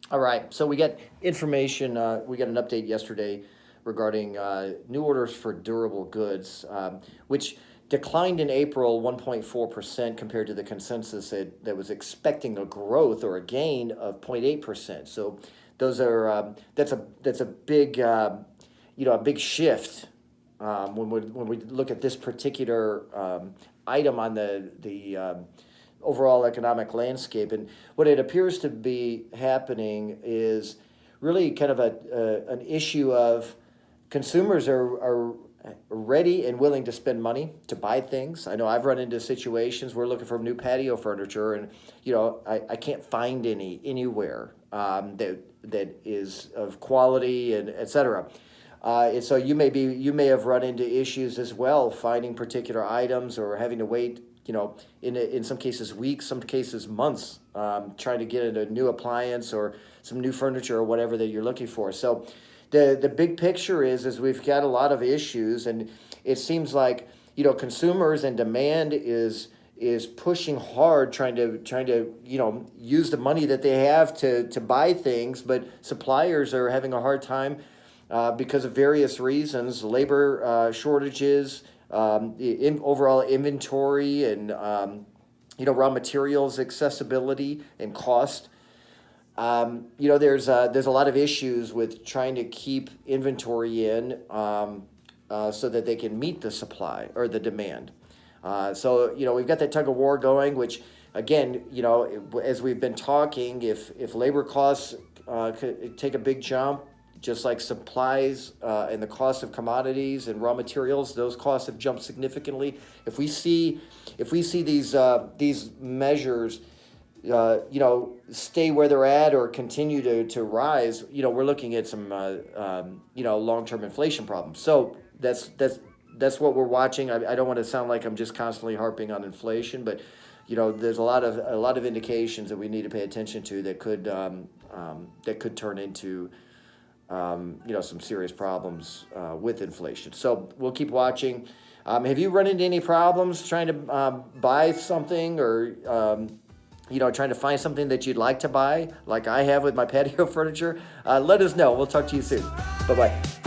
All right, so we got information, we got an update yesterday regarding new orders for durable goods, which declined in April 1.4% compared to the consensus that was expecting a growth or a gain of 0.8%. So those are that's a big a big shift when we look at this particular item on the overall economic landscape. And what it appears to be happening is really kind of an issue of consumers are ready and willing to spend money to buy things. I know I've run into situations where we're looking for new patio furniture, and I can't find anywhere that is of quality and et cetera. And so you may have run into issues as well finding particular items or having to wait, in some cases weeks, some cases months, trying to get a new appliance or some new furniture or whatever that you're looking for. So the big picture is we've got a lot of issues, and it seems like consumers and demand is pushing hard, trying to use the money that they have to buy things, but suppliers are having a hard time because of various reasons, labor shortages, overall inventory, and raw materials accessibility and cost. There's a lot of issues with trying to keep inventory in so that they can meet the supply or the demand. So we've got that tug of war going, which again, as we've been talking, if labor costs could take a big jump, just like supplies and the cost of commodities and raw materials, those costs have jumped significantly. If we see these measures, stay where they're at or continue to rise, we're looking at some long-term inflation problems. So that's what we're watching. I don't want to sound like I'm just constantly harping on inflation, but there's a lot of indications that we need to pay attention to that could turn into some serious problems with inflation. So we'll keep watching. Have you run into any problems trying to buy something or trying to find something that you'd like to buy, like I have with my patio furniture? Let us know. We'll talk to you soon. Bye-bye.